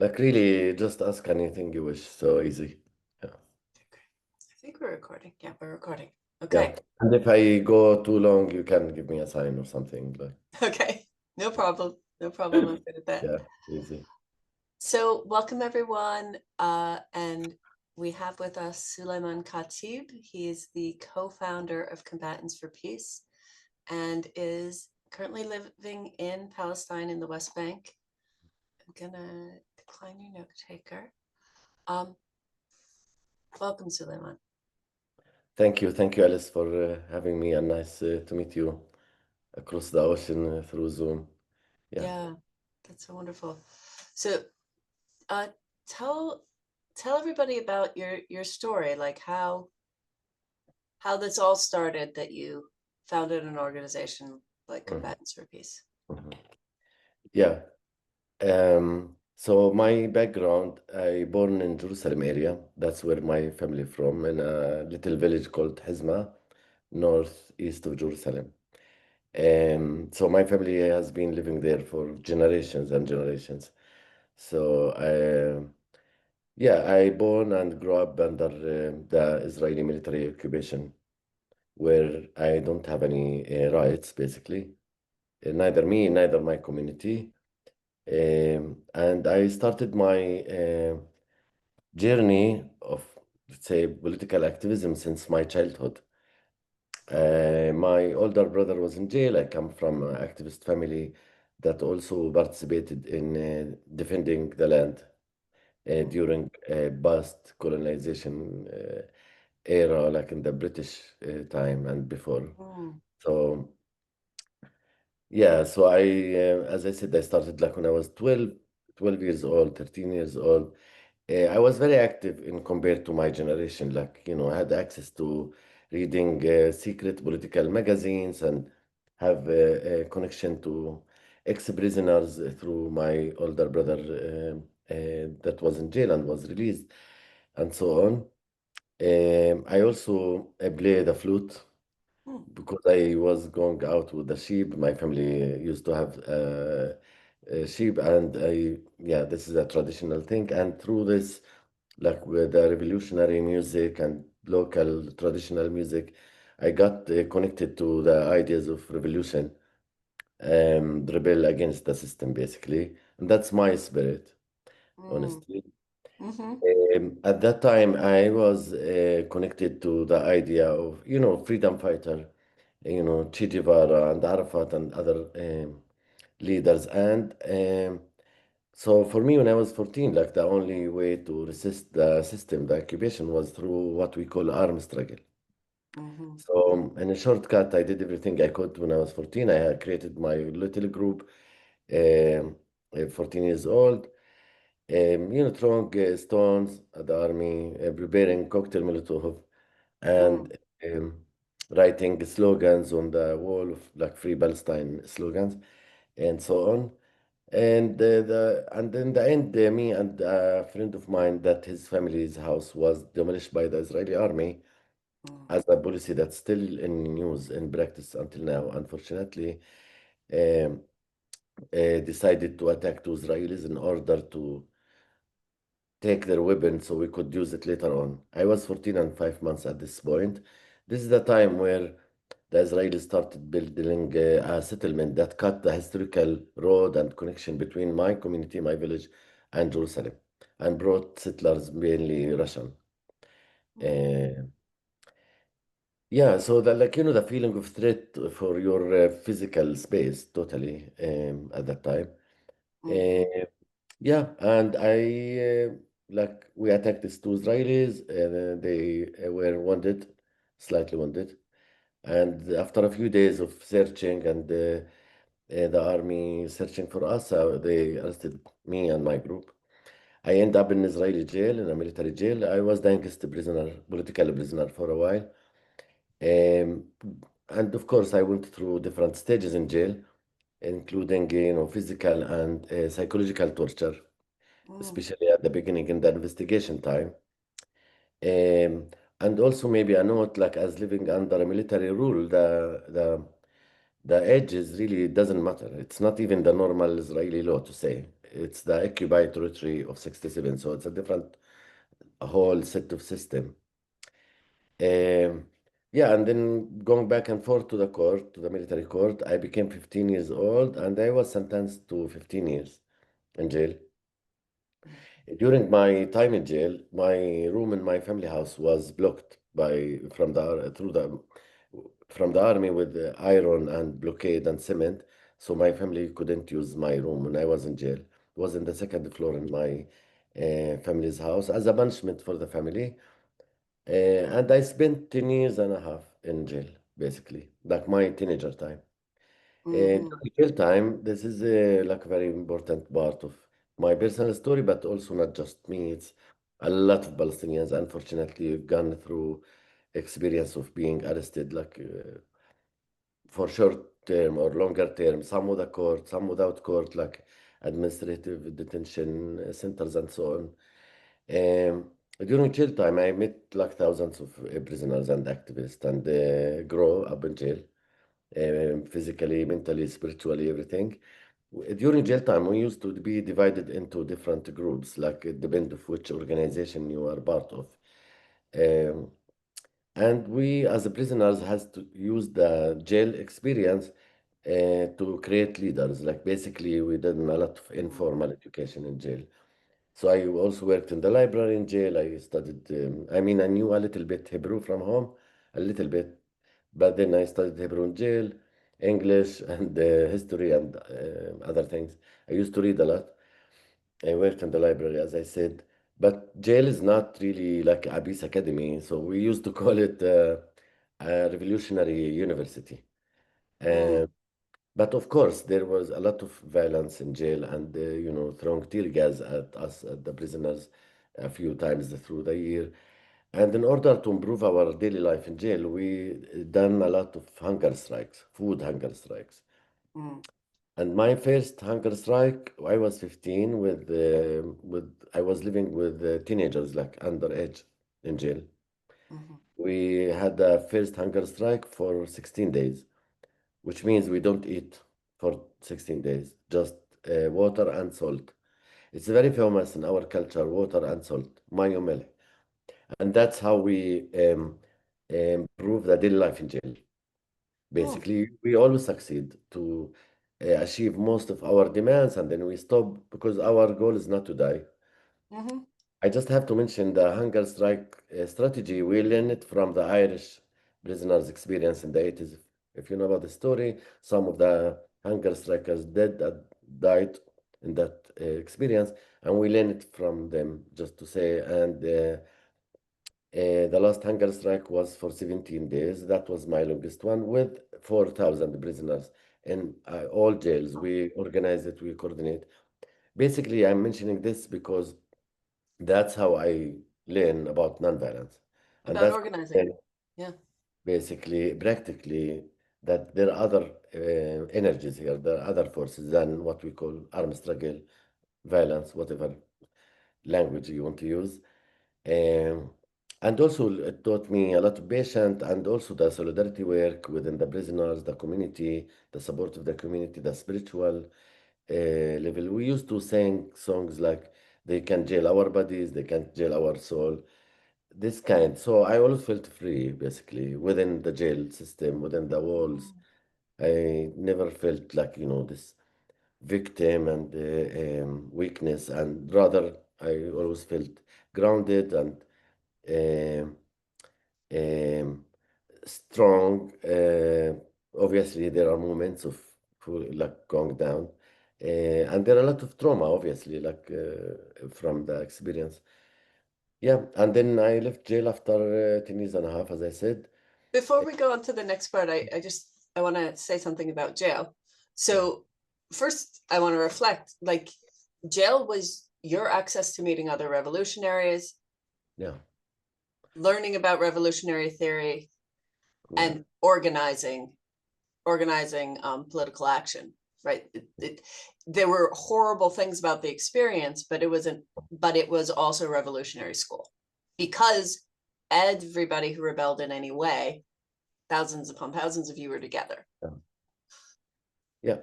Like really, just ask anything you wish. So easy. Yeah. Okay. I think we're recording. Yeah, we're recording. Yeah. Okay. And if I go too long, you can give me a sign or something. Like, Okay. No problem. No problem. I'm good at that. yeah, easy. So, welcome everyone. And we have with us Sulaiman Khatib. He is the co-founder of Combatants for Peace and is currently living in Palestine in the West Bank. I'm gonna decline your note taker. Um, Welcome, Sulaiman. Thank you, Alice, for having me, and nice to meet you across the ocean through Zoom. Yeah. Yeah, that's so wonderful. So, uh, tell tell everybody about your story, like how this all started, that you founded an organization like Mhm, Combatants for Peace. mhm. Yeah. So my background, I born in Jerusalem area. That's where my family from, in a little village called Hizma, northeast of Jerusalem. So my family has been living there for generations and generations. So yeah, I born and grew up under the Israeli military occupation, where I don't have any rights, basically. Neither me, neither my community. And I started my journey of, let's say, political activism since my childhood. My older brother was in jail. I come from an activist family that also participated in defending the land during past colonization era, like in the British time and before. Mm, So yeah, so as I said, I started like when I was 12 years old, 13 years old. I was very active in compared to my generation. Like, I had access to reading secret political magazines and have a connection to ex-prisoners through my older brother that was in jail and was released and so on. I also play the flute mm, because I was going out with the sheep. My family used to have sheep, and yeah, this is a traditional thing. And through this, like with the revolutionary music and local traditional music, I got connected to the ideas of revolution, rebel against the system, basically. And that's my spirit, mm, honestly. mm-hmm, At that time, I was connected to the idea of, freedom fighter, Che Guevara and Arafat and other leaders. And so for me, when I was 14, like the only way to resist the system, the occupation, was through what we call armed struggle. mm-hmm, So in a shortcut, I did everything I could when I was 14. I had created my little group, um, 14 years old, throwing stones at the army, preparing cocktail Molotov, mm, and writing slogans on the wall of like Free Palestine slogans and so on. And in the end, me and a friend of mine that his family's house was demolished by the Israeli army mm, as a policy that's still in use in practice until now. Unfortunately, um, decided to attack two Israelis in order to take their weapon so we could use it later on. I was 14 and 5 months at this point. This is the time where the Israelis started building a settlement that cut the historical road and connection between my community, my village, and Jerusalem, and brought settlers, mainly Russian. mm, Uh, yeah, so the feeling of threat for your physical space, totally, at that time. mm-hmm, Uh, yeah, and we attacked these two Israelis, and they were wounded, slightly wounded. And after a few days of searching and the army searching for us, they arrested me and my group. I ended up in Israeli jail, in a military jail. I was the youngest prisoner, political prisoner for a while. Um, and of course, I went through different stages in jail, including, physical and psychological torture, mm, especially at the beginning in the investigation time. Um, and also maybe a note, like as living under a military rule, the edges really doesn't matter. It's not even the normal Israeli law to say. it's the occupied territory of 67. So it's a different a whole set of system. Um, yeah, and then going back and forth to the court, to the military court, I became 15 years old and I was sentenced to 15 years in jail. During my time in jail, my room in my family house was blocked by from the army with iron and blockade and cement. So my family couldn't use my room when I was in jail. It was in the second floor in my family's house as a punishment for the family. And I spent 10 years and a half in jail, basically, like my teenager time. Mm-hmm. During jail time, this is like a very important part of my personal story, but also not just me. It's a lot of Palestinians, unfortunately, gone through experience of being arrested, like for short term or longer term, some with a court, some without court, like administrative detention centers and so on. During jail time, I met like thousands of prisoners and activists and grow up in jail, physically, mentally, spiritually, everything. During jail time, we used to be divided into different groups, like it depends of which organization you are part of. Um, and we, as a prisoners, has to use the jail experience to create leaders. Like basically, we did a lot of informal education in jail. So I also worked in the library in jail. I studied, I mean, I knew a little bit Hebrew from home, a little bit, but then I studied Hebrew in jail, English and history and other things. I used to read a lot. I worked in the library, as I said, but jail is not really like Abyss Academy. So we used to call it a revolutionary university. Mm. Uh, but of course, there was a lot of violence in jail and, throwing tear gas at us, at the prisoners, a few times through the year. And in order to improve our daily life in jail, we done a lot of hunger strikes, food hunger strikes. Mm. And my first hunger strike, I was 15 I was living with teenagers, like underage in jail. Mm-hmm. We had the first hunger strike for 16 days, which means we don't eat for 16 days, just water and salt. It's very famous in our culture, water and salt, mayo milk. And that's how we improve the daily life in jail. Mm. Basically, we always succeed to achieve most of our demands and then we stop because our goal is not to die. Mm-hmm. I just have to mention the hunger strike strategy. We learned it from the Irish prisoners' experience in the 80s. If you know about the story, some of the hunger strikers died in that experience, and we learned it from them, just to say. And the last hunger strike was for 17 days. That was my longest one with 4,000 prisoners in all jails. We organize it, we coordinate. Basically, I'm mentioning this because that's how I learn about nonviolence. And About that's organizing. then Yeah. basically, practically, that there are other energies here, there are other forces than what we call armed struggle, violence, whatever language you want to use. Um, and also it taught me a lot of patience and also the solidarity work within the prisoners, the community, the support of the community, the spiritual level. We used to sing songs like they can jail our bodies, they can jail our soul, this kind. So I always felt free basically within the jail system, within the walls. Mm. I never felt like, this victim and weakness, and rather I always felt grounded and um, um, strong. Obviously, there are moments of like going down, and there are a lot of trauma, obviously, like from the experience. Yeah, and then I left jail after 10 years and a half, as I said. Before we go on to the next part, I want to say something about jail. Yeah, So first, I want to reflect. Like, jail was your access to meeting other revolutionaries, yeah, learning about revolutionary theory, yeah, and organizing political action. Right. There were horrible things about the experience, but it was also revolutionary school because everybody who rebelled in any way, thousands upon thousands of you were together. yeah. Yeah.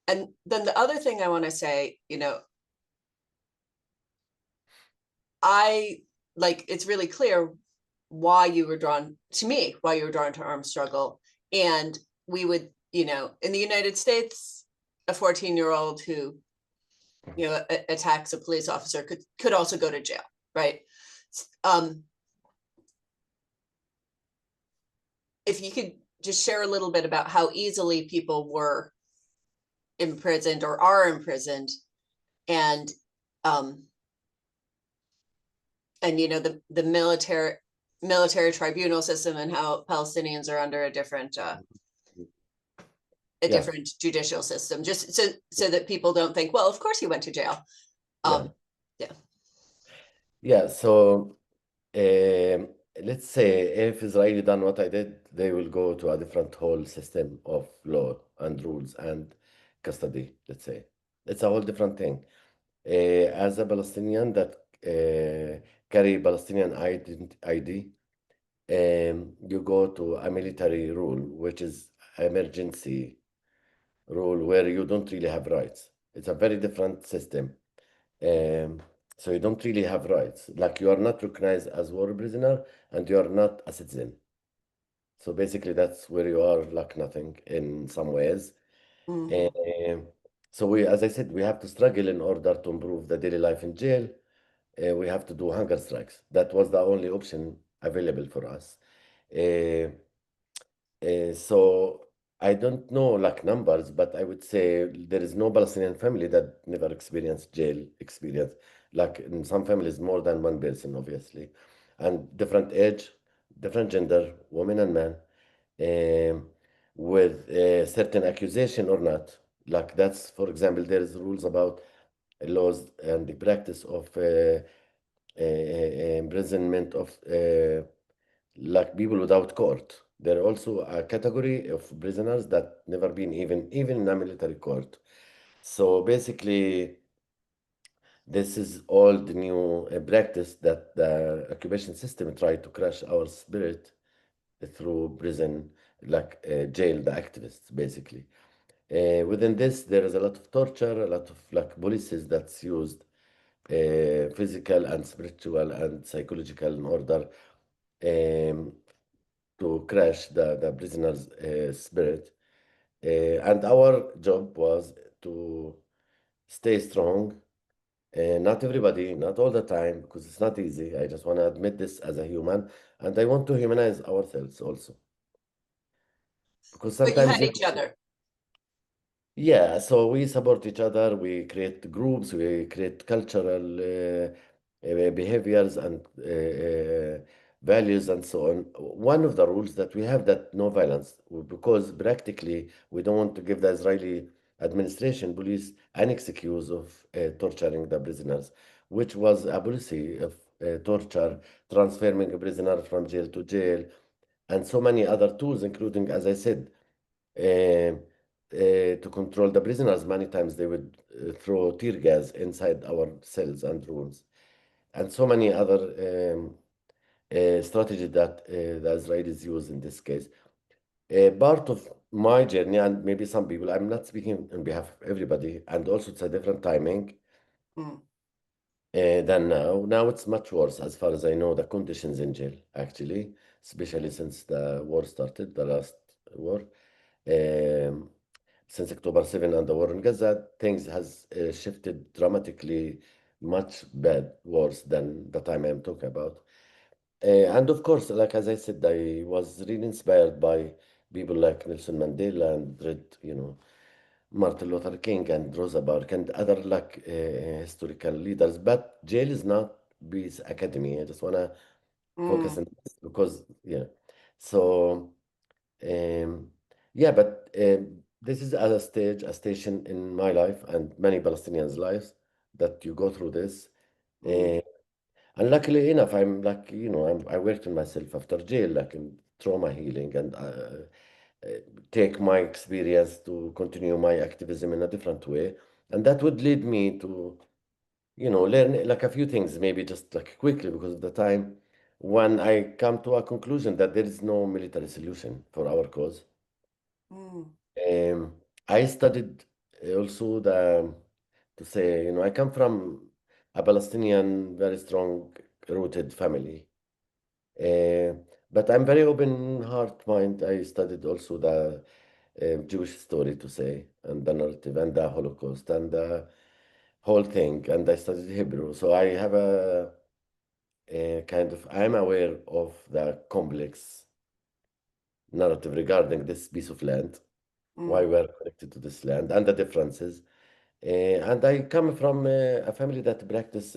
And then the other thing I want to say, I like it's really clear why you were drawn to me, why you were drawn to armed struggle. And we would, in the United States, a 14-year-old who, attacks a police officer could also go to jail, right? Um, if you could just share a little bit about how easily people were imprisoned or are imprisoned, and um, the military tribunal system, and how Palestinians are under a Yeah, different judicial system, just so that people don't think, well, of course he went to jail. yeah, Um, yeah. yeah. So um, let's say if Israeli done what I did, they will go to a different whole system of law and rules and custody. Let's say it's a whole different thing. As a Palestinian that carry Palestinian ID, you go to a military rule, which is emergency rule, where you don't really have rights. It's a very different system. Um, so you don't really have rights. Like you are not recognized as war prisoner and you are not a citizen. So basically that's where you are like nothing in some ways. Mm-hmm. Um, so we, as I said, we have to struggle in order to improve the daily life in jail. We have to do hunger strikes. That was the only option available for us. Uh, so I don't know like numbers, but I would say there is no Palestinian family that never experienced jail experience. Like in some families, more than one person, obviously, and different age, different gender, women and men, um, with certain accusation or not. Like that's, for example, there is rules about laws and the practice of imprisonment of like people without court. There are also a category of prisoners that never been even in a military court. So basically, this is all the new practice that the occupation system tried to crush our spirit through prison, like jail the activists, basically. Within this, there is a lot of torture, a lot of like policies that's used, physical and spiritual and psychological in order um, to crash the prisoner's spirit. And our job was to stay strong. Not everybody, not all the time, because it's not easy. I just want to admit this as a human, and I want to humanize ourselves also, because But you sometimes, had each other. yeah, so we support each other, we create groups, we create cultural behaviors and values and so on. One of the rules that we have that no violence, because practically we don't want to give the Israeli administration, police, an excuse of torturing the prisoners, which was a policy of torture, transferring a prisoner from jail to jail, and so many other tools, including, as I said, uh, to control the prisoners. Many times they would throw tear gas inside our cells and rooms, and so many other strategies that the Israelis use in this case. Part of my journey, and maybe some people, I'm not speaking on behalf of everybody, and also it's a different timing Mm. than now. Now it's much worse, as far as I know, the conditions in jail, actually, especially since the war started, the last war. Um, since October 7 and the war in Gaza, things has shifted dramatically, much bad, worse than the time I'm talking about. And of course, like as I said, I was really inspired by people like Nelson Mandela and Martin Luther King and Rosa Parks and other like historical leaders. But jail is not peace academy. I just wanna focus Mm. on this because yeah. So um, yeah, but this is a stage, a station in my life and many Palestinians' lives that you go through this. Mm. Uh, and luckily enough, I'm like, I worked on myself after jail, like in trauma healing, and uh, take my experience to continue my activism in a different way. And that would lead me to, learn like a few things, maybe just like quickly because of the time, when I come to a conclusion that there is no military solution for our cause. Mm. I studied also the to say, I come from a Palestinian, very strong rooted family. Uh, but I'm very open heart mind. I studied also the Jewish story to say, and the narrative, and the Holocaust, and the whole thing. And I studied Hebrew, so I have a kind of I'm aware of the complex narrative regarding this piece of land, why Mm, we're connected to this land, and the differences. And I come from a family that practice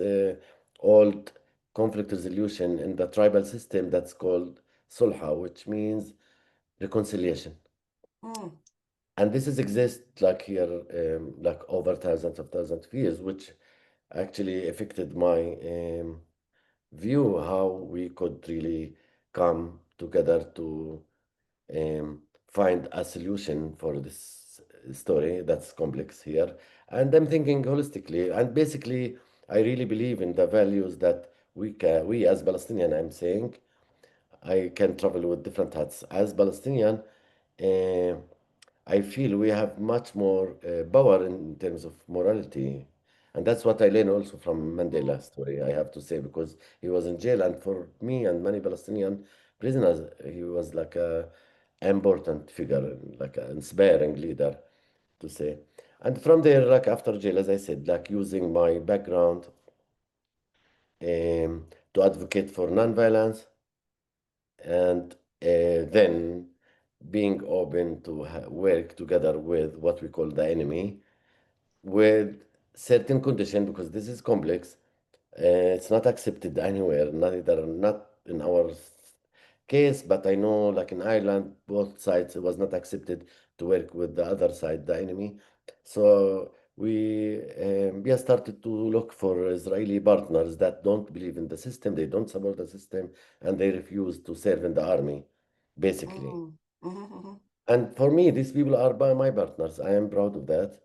old conflict resolution in the tribal system that's called sulha, which means reconciliation. mm, And this is exist like here, like over thousands of years, which actually affected my view how we could really come together to find a solution for this story that's complex here. And I'm thinking holistically, and basically, I really believe in the values that we as Palestinian, I'm saying, I can travel with different hats. As Palestinian, uh, I feel we have much more power in terms of morality. And that's what I learned also from mm, Mandela's story, I have to say, because he was in jail. And for me and many Palestinian prisoners, he was like a important figure, like an inspiring leader to say. And from there, like after jail, as I said, like using my background to advocate for nonviolence and then being open to work together with what we call the enemy with certain condition because this is complex. It's not accepted anywhere, neither not in our case, but I know like in Ireland, both sides it was not accepted to work with the other side, the enemy. So we started to look for Israeli partners that don't believe in the system, they don't support the system, and they refuse to serve in the army, basically. mm, mhm, And for me, these people are my partners. I am proud of that.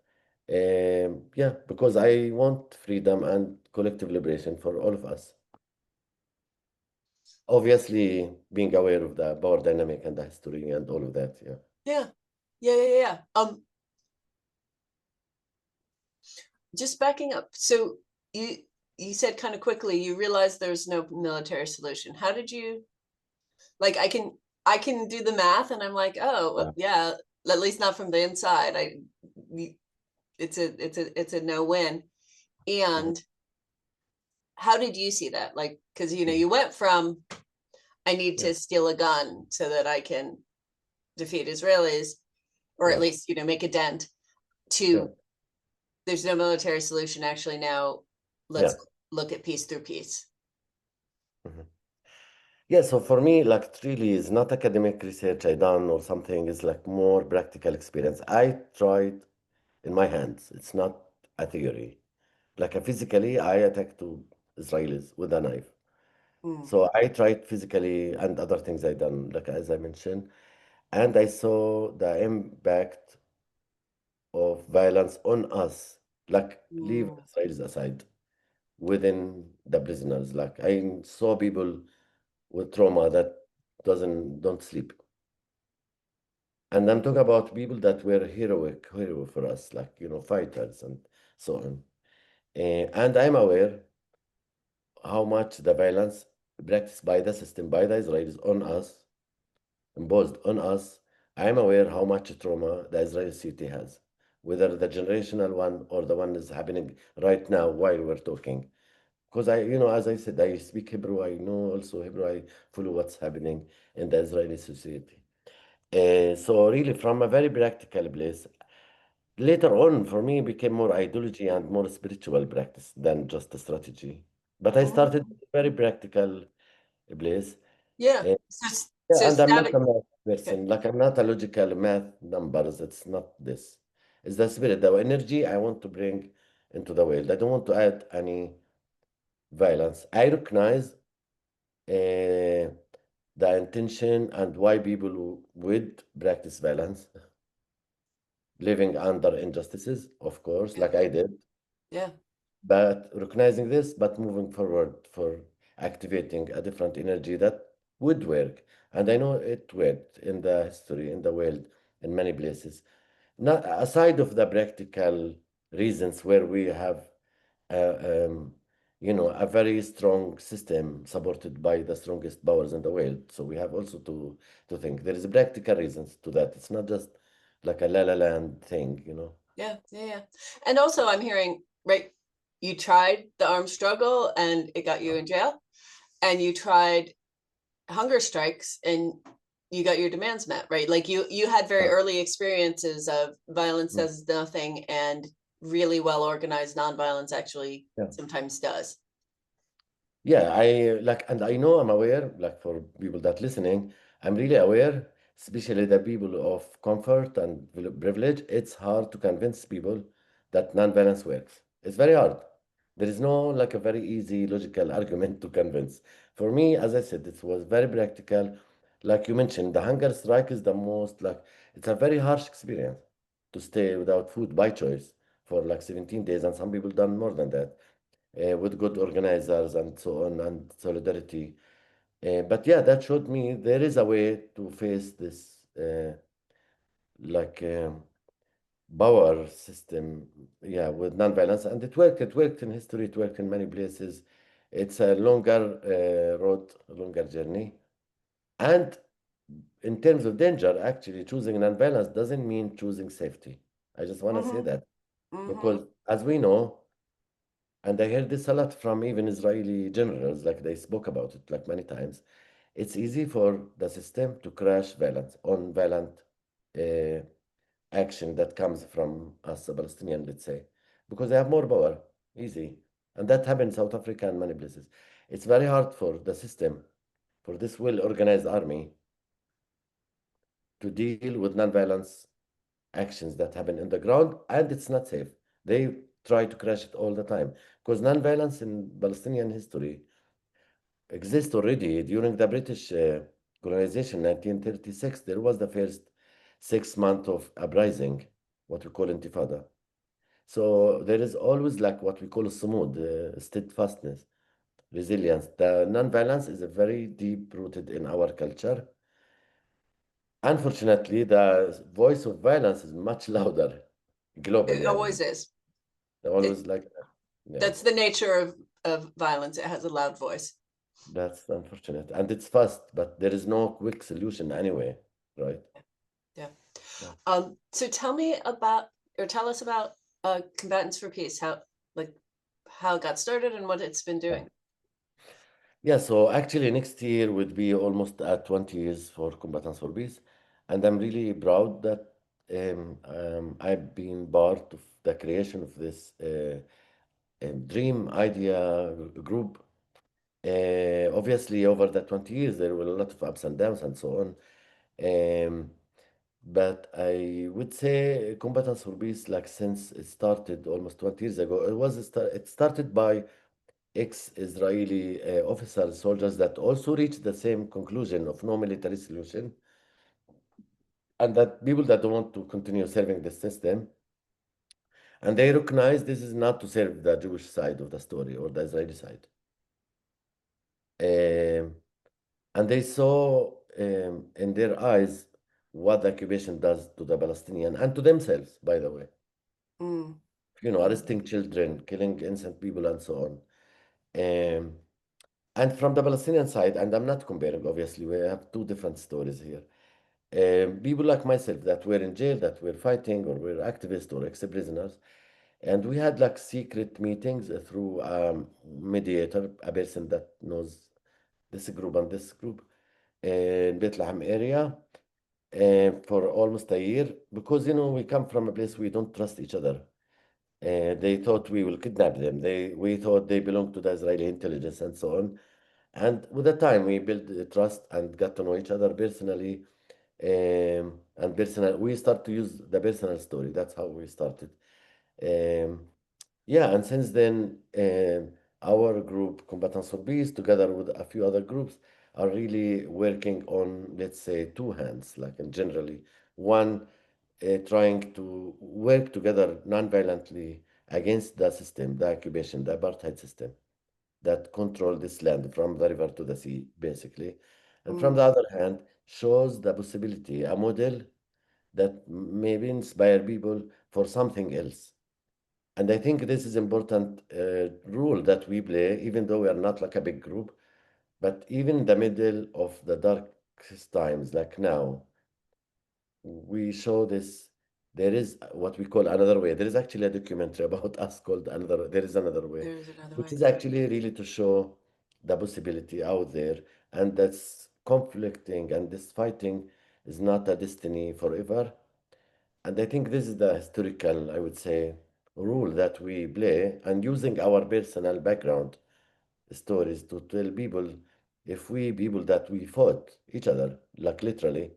Yeah, because I want freedom and collective liberation for all of us. Obviously, being aware of the power dynamic and the history and all of that. Yeah. yeah, yeah, yeah, yeah. Just backing up. So you you said kind of quickly you realized there's no military solution. How did you like? I can do the math, and I'm like, oh well, Yeah. yeah, at least not from the inside. It's a no win. Mhm. And how did you see that? Like, because Mhm. you went from I need Yeah. to steal a gun so that I can defeat Israelis, or at Yeah. least make a dent, Yeah. to there's no military solution. Actually, now Yeah. let's look at peace through peace. Mhm. Yeah. So for me, like it really is not academic research I done or something. It's like more practical experience. I tried in my hands. It's not a theory. Like physically, I attacked two Israelis with a knife. Mm, So I tried physically and other things I done, like as I mentioned, and I saw the impact of violence on us. Like leave mm, Israelis aside within the prisoners. Like I saw people with trauma that don't sleep. And I'm talking about people that were hero for us, like fighters and so on. And I'm aware how much the violence practiced by the system, by the Israelis on us imposed on us. I am aware how much trauma the Israeli city has, whether the generational one or the one is happening right now while we're talking. Because as I said, I speak Hebrew. I know also Hebrew. I follow what's happening in the Israeli society. So really, from a very practical place, later on, for me, it became more ideology and more spiritual practice than just a strategy. But I mhm. started very practical place. Yeah. Uh, So Yeah, so and I'm not stabbing. a math Okay. person. Like I'm not a logical math numbers. It's not this. It's the spirit, the energy I want to bring into the world. I don't want to add any violence. I recognize the intention and why people would practice violence, living under injustices, of course, Yeah. like I did. Yeah. But recognizing this, but moving forward for activating a different energy that would work. And I know it worked in the history, in the world, in many places. not aside of the practical reasons where we have uh, um, a very strong system supported by the strongest powers in the world. So we have also to think there is practical reasons to that. It's not just like a la la land thing. Yeah, yeah, yeah. And also I'm hearing, right, you tried the armed struggle and it got you in jail, and you tried hunger strikes and you got your demands met, right? Like you had very Uh, early experiences of violence mm, does nothing and really well organized nonviolence actually yeah. sometimes does. Yeah, and I know I'm aware, like for people that listening, I'm really aware, especially the people of comfort and privilege, it's hard to convince people that nonviolence works. It's very hard. There is no like a very easy logical argument to convince. For me, as I said, it was very practical. Like you mentioned, the hunger strike is the most like it's a very harsh experience to stay without food by choice for like 17 days, and some people done more than that with good organizers and so on and solidarity. But yeah, that showed me there is a way to face this like power system, yeah, with nonviolence, and it worked. It worked in history. It worked in many places. It's a longer road, a longer journey, and in terms of danger, actually choosing nonviolence doesn't mean choosing safety. I just want to say Mm-hmm. that Mm-hmm. because, as we know, and I heard this a lot from even Israeli generals, like they spoke about it like many times. It's easy for the system to crash violence on violent uh, action that comes from us, the Palestinian, let's say, because they have more power, easy. And that happened in South Africa and many places. It's very hard for the system, for this well-organized army, to deal with non-violence actions that happen in the ground, and it's not safe. They try to crash it all the time because non-violence in Palestinian history exists already during the British colonization, 1936. There was the first 6 months of uprising, what we call intifada. So there is always like what we call sumud, steadfastness, resilience. The non-violence is a very deep rooted in our culture. Unfortunately, the voice of violence is much louder It globally. I always mean, is. they're It, always like, yeah, that's the nature of violence. It has a loud voice. that's unfortunate. And it's fast, but there is no quick solution anyway, right? Yeah. Yeah. So tell me about, or tell us about Combatants for Peace, like how it got started and what it's been Yeah. doing. Yeah, so actually next year would be almost at 20 years for Combatants for Peace. And I'm really proud that I've been part of the creation of this dream idea group. Obviously, over the 20 years, there were a lot of ups and downs and so on. Um, but I would say Combatants for Peace, like since it started almost 20 years ago, it started by ex-Israeli officers, soldiers that also reached the same conclusion of no military solution, and that people that don't want to continue serving the system, and they recognize this is not to serve the Jewish side of the story or the Israeli side. Um, and they saw in their eyes what the occupation does to the Palestinian and to themselves, by the way. Mm, mm, Arresting children, killing innocent people, and so on. Um, and from the Palestinian side, and I'm not comparing, obviously, we have two different stories here. People like myself that were in jail, that were fighting, or were activists or ex-prisoners, and we had like secret meetings through mediator, a person that knows this group and this group in Bethlehem area for almost a year because we come from a place we don't trust each other. They thought we will kidnap them. We thought they belong to the Israeli intelligence and so on. And with the time, we built trust and got to know each other personally. And personal, we start to use the personal story. That's how we started. Um, yeah, and since then, our group, Combatants for Peace, together with a few other groups, are really working on, let's say, two hands, like in generally. One, trying to work together non-violently against the system, the occupation, the apartheid system that control this land from the river to the sea, basically. And from mm, the other hand, shows the possibility, a model that maybe inspire people for something else. And I think this is important role that we play, even though we are not like a big group, but even in the middle of the darkest times, like now, we show this. There is what we call another way. There is actually a documentary about us called Another. There is another way, There's another which way. is actually really to show the possibility out there, and that's conflicting and this fighting is not a destiny forever. And I think this is the historical, I would say, rule that we play, and using our personal background stories to tell people if we people that we fought each other, like literally,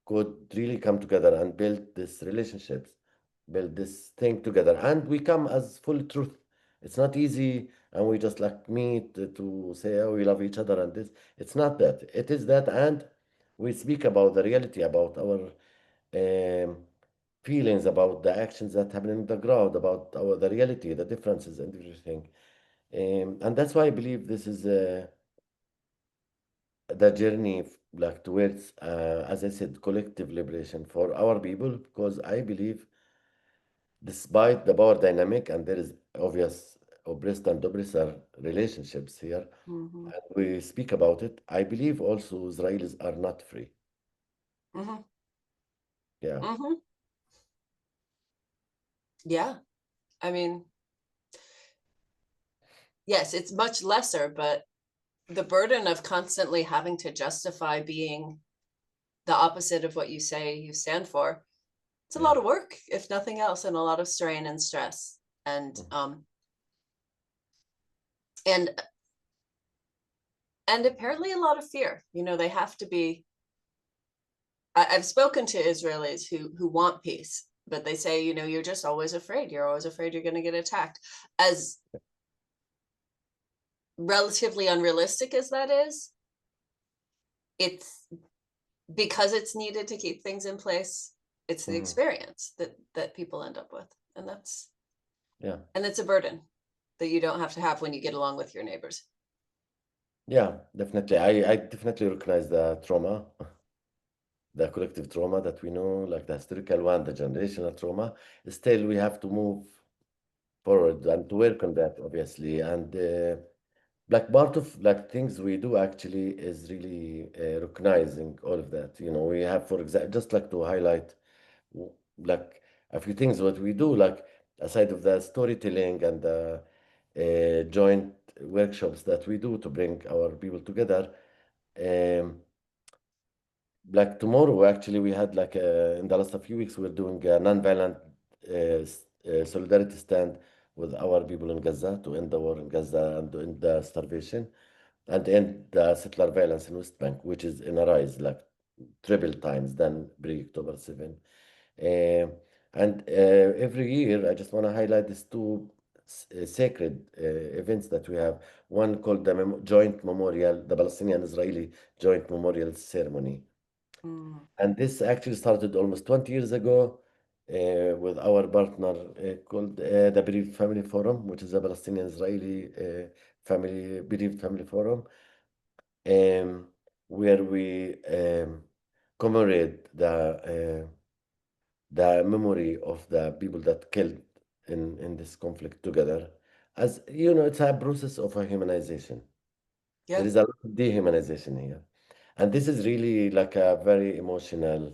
could really come together and build these relationships, build this thing together, and we come as full truth. It's not easy, and we just like meet to say, oh, we love each other, and this. It's not that. It is that, and we speak about the reality, about our um, feelings, about the actions that happen in the ground, about the reality, the differences, and everything. And that's why I believe this is the journey like towards, as I said, collective liberation for our people, because I believe, despite the power dynamic, and there is obvious oppressed and oppressor relationships here, Hmm. and we speak about it, I believe also Israelis are not free. Hmm. Yeah. Hmm. Yeah. I mean, yes, it's much lesser, but the burden of constantly having to justify being the opposite of what you say you stand for, it's a Yeah. lot of work, if nothing else, and a lot of strain and stress. And Mm. and and apparently a lot of fear. They have to be. I've spoken to Israelis who want peace, but they say, you're just always afraid. You're always afraid you're going to get attacked. As relatively unrealistic as that is, it's because it's needed to keep things in place. It's the Mhm. experience that people end up with, and Yeah. it's a burden that you don't have to have when you get along with your neighbors. Yeah, definitely. I definitely recognize the trauma, the collective trauma that we know, like the historical one, the generational trauma. Still, we have to move forward and to work on that, obviously. And like part of like things we do actually is really recognizing all of that. We have, for example, just like to highlight like a few things what we do, like aside of the storytelling and the joint workshops that we do to bring our people together. Um, like tomorrow, actually, we had like in the last few weeks, we're doing a non-violent solidarity stand with our people in Gaza to end the war in Gaza and to end the starvation and end the settler violence in West Bank, which is in a rise like triple times than pre-October 7. Uh, and every year, I just want to highlight these two sacred events that we have. One called the Joint Memorial, the Palestinian-Israeli Joint Memorial Ceremony. Mm, And this actually started almost 20 years ago with our partner called the Bereaved Family Forum, which is a Palestinian-Israeli bereaved family forum, um, where we commemorate the memory of the people that killed in this conflict together. As you know, it's a process of a humanization. There yeah. is a lot of dehumanization here. And this is really like a very emotional,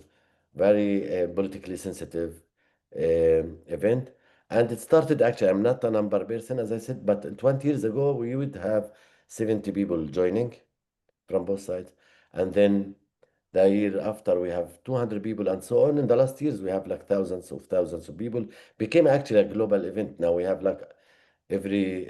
very politically sensitive event. And it started actually, I'm not a number person, as I said, but 20 years ago, we would have 70 people joining from both sides. And then the year after, we have 200 people, and so on. In the last years, we have like thousands of people. Became actually a global event. Now we have like every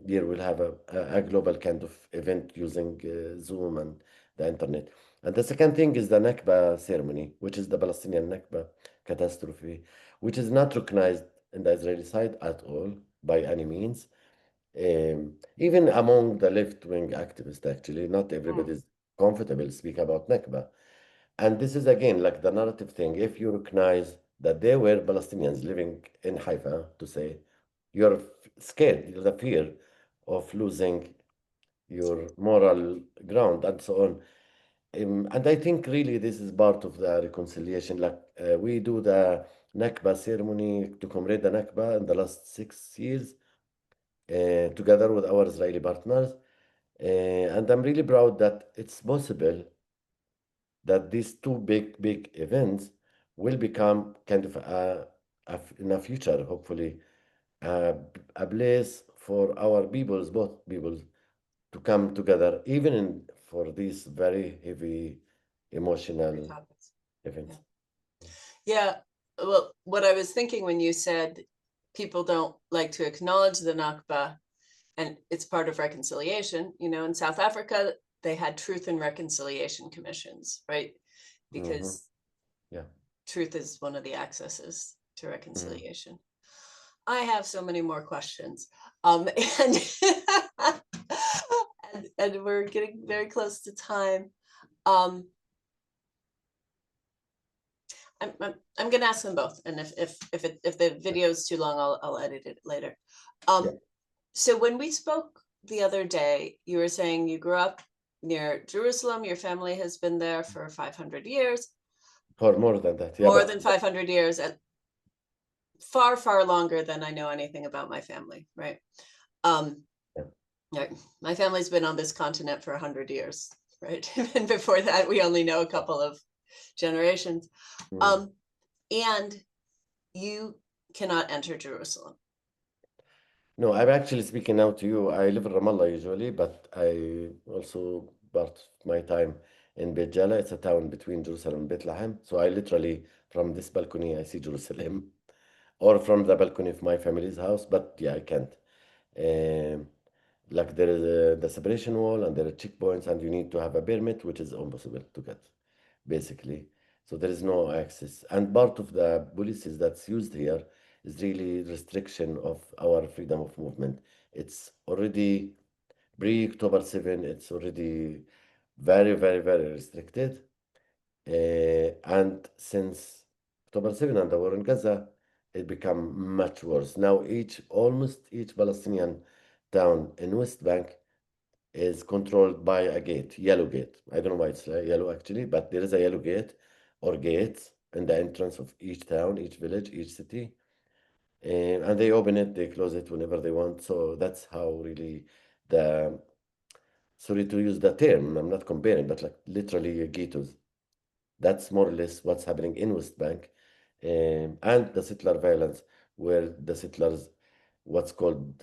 year we'll have a global kind of event using Zoom and the internet. And the second thing is the Nakba ceremony, which is the Palestinian Nakba catastrophe, which is not recognized in the Israeli side at all by any means. Even among the left-wing activists, actually, not Mm, everybody is comfortable to speak about Nakba. And this is again like the narrative thing. If you recognize that there were Palestinians living in Haifa, to say, you're scared, the fear of losing your moral ground and so on. And I think really this is part of the reconciliation. Like we do the Nakba ceremony to commemorate the Nakba in the last 6 years together with our Israeli partners. And I'm really proud that it's possible that these two big events will become kind of in the future, hopefully, a, a place for our peoples, both peoples, to come together, even for these very heavy Great emotional topics. Yeah. events. Yeah. Well, what I was thinking when you said people don't like to acknowledge the Nakba and it's part of reconciliation, in South Africa, they had truth and reconciliation commissions, right? Hmm. Because Yeah. truth is one of the accesses to Mm. reconciliation. I have so many more questions. And, and we're getting very close to time. Um, I'm going to ask them both, and if the video is too long, I'll edit it later. Yeah. So when we spoke the other day, you were saying you grew up near Jerusalem. Your family has been there for 500 years, For more than that. Yeah, more than 500 years, and far longer than I know anything about my family. Right. Um, yeah. yeah, my family's been on this continent for 100 years. Right. And before that, we only know a couple of generations. Mm. Um, and you cannot enter Jerusalem. No, I'm actually speaking now to you. I live in Ramallah usually, but I also part of my time in Beit Jala. It's a town between Jerusalem and Bethlehem. So I literally, from this balcony, I see Jerusalem, or from the balcony of my family's house. But yeah, I can't. Um, like there is the separation wall and there are checkpoints, and you need to have a permit, which is impossible to get, basically. So there is no access. And part of the policies that's used here is really restriction of our freedom of movement. It's already pre-October 7, it's already very restricted. And since October 7 and the war in Gaza, it become much worse. Now almost each Palestinian town in West Bank is controlled by a gate, yellow gate. I don't know why it's yellow actually, but there is a yellow gate or gates in the entrance of each town, each village, each city. And they open it, they close it whenever they want. So that's how really the, sorry to use the term, I'm not comparing, but like literally ghettos. That's more or less what's happening in West Bank. And the settler violence, where the settlers, what's called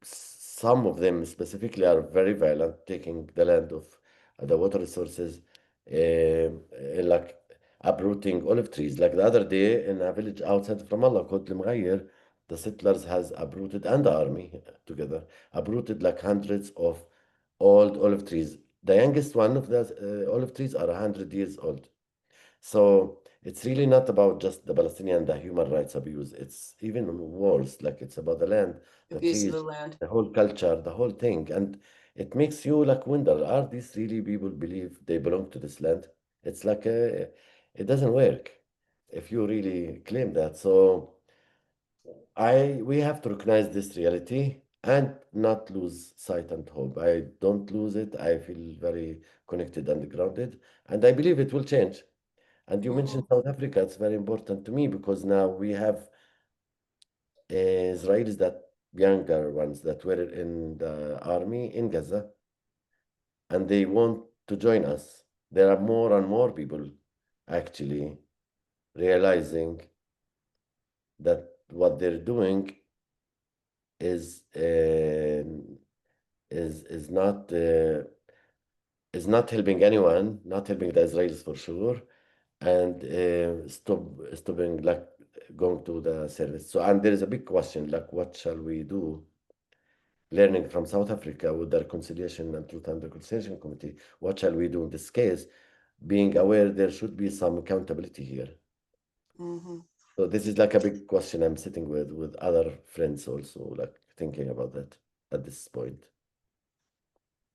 some of them specifically are very violent, taking the land of the water resources, like uprooting olive trees. Like the other day in a village outside of Ramallah called Limghayir, the settlers has uprooted and the army together uprooted like hundreds of old olive trees. The youngest one of the olive trees are 100 years old. So it's really not about just the Palestinian, the human rights abuse. It's even worse. Like it's about the land, the Abuse of the trees, land. the whole culture, the whole thing. And it makes you like wonder, are these really people believe they belong to this land? It's like it doesn't work if you really claim that. So we have to recognize this reality and not lose sight and hope. I don't lose it. I feel very connected and grounded, and I believe it will change. And you mentioned Mhm. South Africa. It's very important to me because now we have Israelis that younger ones that were in the army in Gaza, and they want to join us. There are more and more people actually realizing that what they're doing is is not is not helping anyone, not helping the Israelis for sure, and stopping like going to the service. So and there is a big question like what shall we do? Learning from South Africa with the Reconciliation and Truth and Reconciliation Committee, what shall we do in this case? Being aware there should be some accountability here. Mhm. So this is like a big question I'm sitting with other friends also, like thinking about that at this point.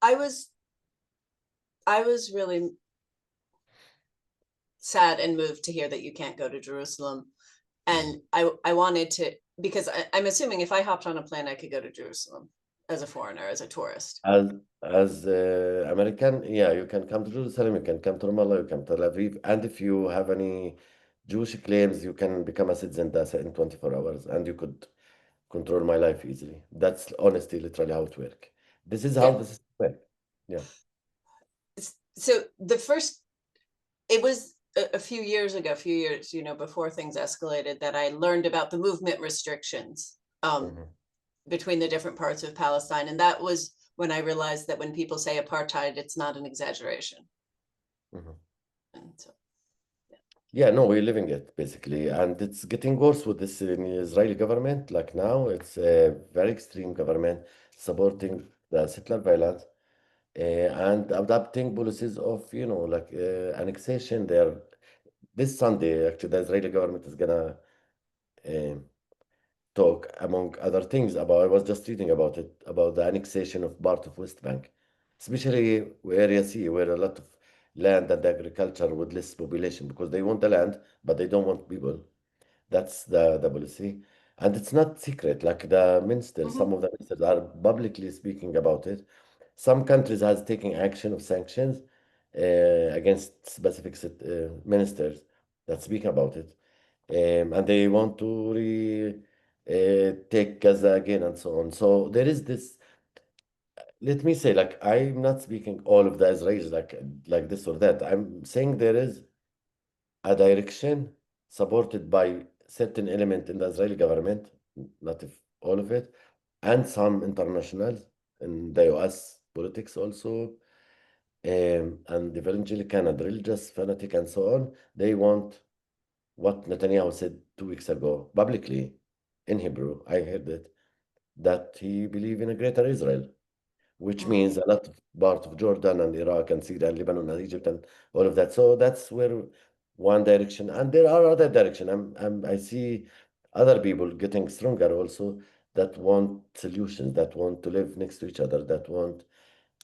I was I was really sad and moved to hear that you can't go to Jerusalem. Mm. And I wanted to, because I'm assuming if I hopped on a plane, I could go to Jerusalem. as a foreigner, as a tourist. As American, yeah, you can come to Jerusalem, you can come to Ramallah, you can to Tel Aviv, and if you have any Jewish claims, you can become a citizen that's in 24 hours, and you could control my life easily. That's honestly literally how it works. This is how Yeah. the system works. Yeah. So the first, it was a few years ago, a few years, before things escalated, that I learned about the movement restrictions Mhm, between the different parts of Palestine. And that was when I realized that when people say apartheid, it's not an exaggeration. mhm. And so, yeah. Yeah, no, we're living it basically, and it's getting worse with this Israeli government. Like now, it's a very extreme government supporting the settler violence and adopting policies of, like annexation. There, this Sunday, actually, the Israeli government is gonna uh, talk, among other things, about. I was just reading about it, about the annexation of part of West Bank, especially Area C, where a lot of land and agriculture with less population, because they want the land, but they don't want people. That's the policy. And it's not secret, like the ministers, Mm-hmm. some of the ministers are publicly speaking about it. Some countries has taken action of sanctions against specific ministers that speak about it. And they want to take Gaza again and so on. So there is this, let me say, like, I'm not speaking all of the Israelis like this or that. I'm saying there is a direction supported by certain element in the Israeli government, not if all of it, and some internationals in the US politics also, and evangelical and religious fanatic and so on. They want what Netanyahu said 2 weeks ago publicly in Hebrew. I heard it, that he believe in a greater Israel, which Mm. means a lot of part of Jordan and Iraq and Syria and Lebanon and Egypt and all of that. So that's where one direction, and there are other direction. I see other people getting stronger also, that want solutions, that want to live next to each other, that want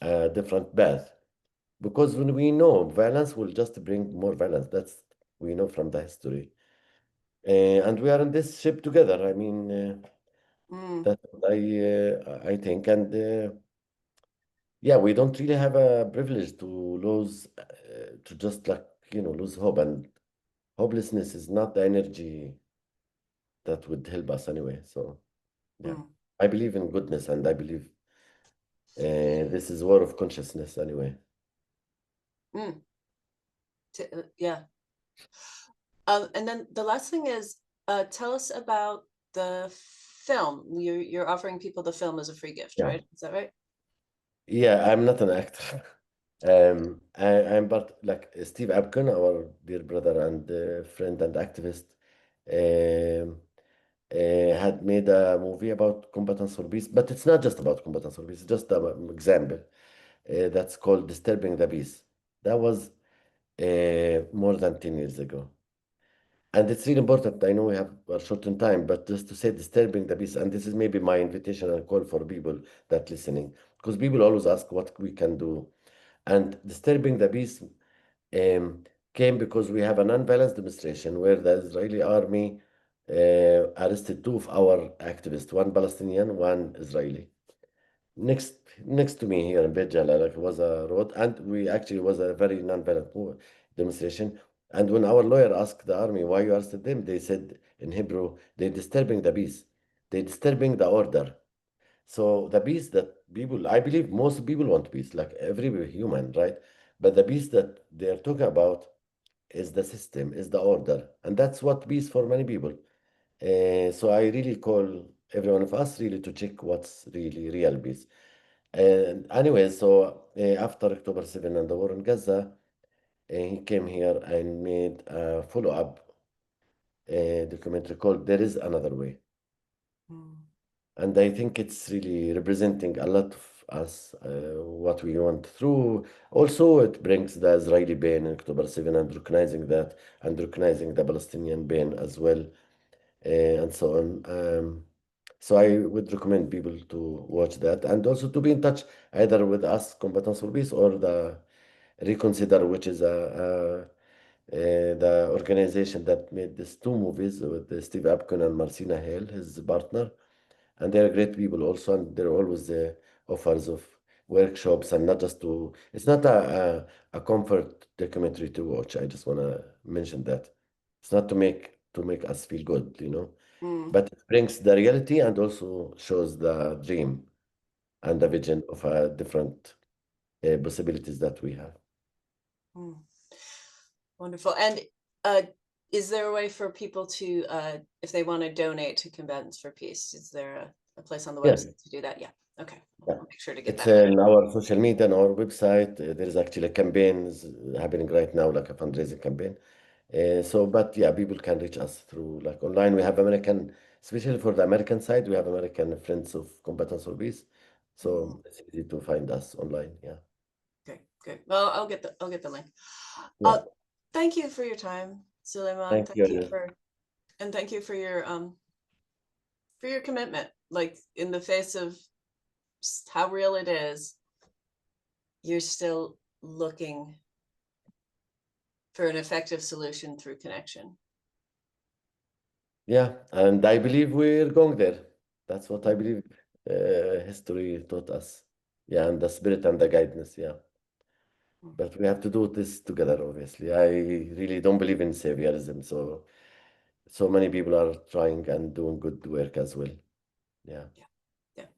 a different path. Because when we know violence will just bring more violence, that's we know from the history. And we are in this ship together. I mean, Mm. that's what I think. And yeah, we don't really have a privilege to lose, to just like, lose hope. And hopelessness is not the energy that would help us anyway. So, yeah, Mm. I believe in goodness, and I believe this is war of consciousness anyway. Mm. Yeah. And then the last thing is, tell us about the film. You're offering people the film as a free gift, Yeah. right? Is that right? Yeah, I'm not an actor. I'm but like Steve Abkun, our dear brother and friend and activist, um, had made a movie about competence for peace, but it's not just about competence for peace. It's just an example that's called Disturbing the Peace. That was more than 10 years ago. And it's really important. I know we have a shortened time, but just to say disturbing the peace, and this is maybe my invitation and call for people that listening, because people always ask what we can do. And disturbing the peace came because we have a non-violence demonstration where the Israeli army arrested two of our activists, one Palestinian, one Israeli. Next, next to me here in Beit Jala, like was a road, and we actually was a very non-violent demonstration. And when our lawyer asked the army why you arrested them, they said in Hebrew, they're disturbing the peace, they're disturbing the order. So the peace that people, I believe most people want peace, like every human, right? But the peace that they're talking about is the system, is the order, and that's what peace for many people. So I really call every one of us really to check what's really real peace. And anyway, so after October 7 and the war in Gaza, he came here and made a follow-up documentary called There Is Another Way. Mm. And I think it's really representing a lot of us, what we went through. Also, it brings the Israeli pain in October 7 and recognizing that, and recognizing the Palestinian pain as well, and so on. So I would recommend people to watch that, and also to be in touch either with us, Combatants for Peace, or the Reconsider, which is the organization that made these two movies with Steve Abkun and Marcina Hale, his partner. and they're great people also, and there are always offers of workshops, and not just to. It's not a comfort documentary to watch. I just want to mention that it's not to make us feel good, Mm, but it brings the reality and also shows the dream and the vision of different possibilities that we have. mm. Wonderful. And uh, is there a way for people to, if they want to donate to Combatants for Peace, is there a place on the Yeah, website to do that? Yeah. Okay. yeah. I'll make sure to get It's that. in our social media and our website. There is actually campaigns happening right now, like a fundraising campaign. But yeah, people can reach us through like online. We have American, especially for the American side, we have American Friends of Combatants for Peace. Mhm. So it's easy to find us online. Yeah. Okay, good. Well, I'll get the link. Yeah. Uh, Thank you for your time, Suleiman. Thank you. Thank you for your commitment. Like in the face of how real it is, you're still looking for an effective solution through connection. Yeah. And I believe we're going there. That's what I Mm, believe history taught us. Yeah. And the spirit and the guidance. Yeah. mm. But we have to do this together, obviously. I really don't believe in saviorism. So many people are trying and doing good work as well. Yeah. Yeah, yeah.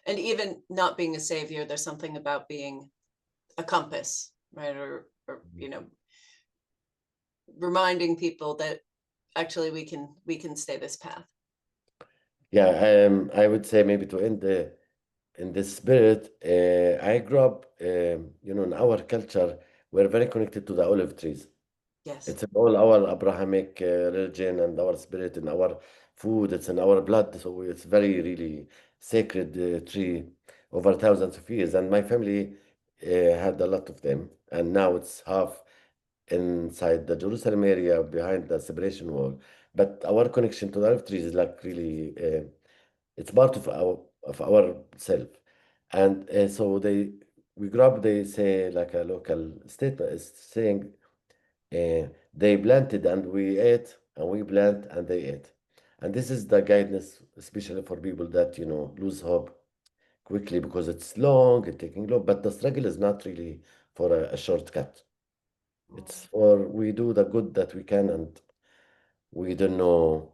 And even not being a savior, there's something about being a compass, right? Or reminding people that actually we can stay this path. Yeah, I would say maybe to end in this spirit, I grew up, in our culture, we're very connected to the olive trees. Yes. It's in all our Abrahamic religion and our spirit and our food. It's in our blood. So it's very, really sacred tree over thousands of years. And my family had a lot of them. And now it's half inside the Jerusalem area behind the separation wall. But our connection to the olive trees is like really, it's part of our self. And so we grew up, they say like a local statement is saying, they planted and we ate, and we plant and they ate. And this is the guidance, especially for people that, lose hope quickly because it's long, it's taking long, but the struggle is not really for a shortcut. It's for we do the good that we can, and we don't know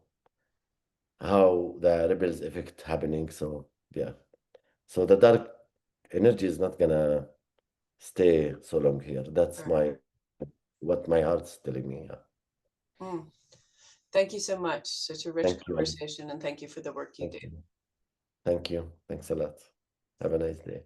how the ripples effect happening. So yeah. So the dark energy is not gonna stay so long here. That's Right. what my heart's telling me. Yeah. Mm. Thank you so much. Such a rich Thank you. conversation, and thank you for the work you Thank do. you. Thank you. Thanks a lot. Have a nice day.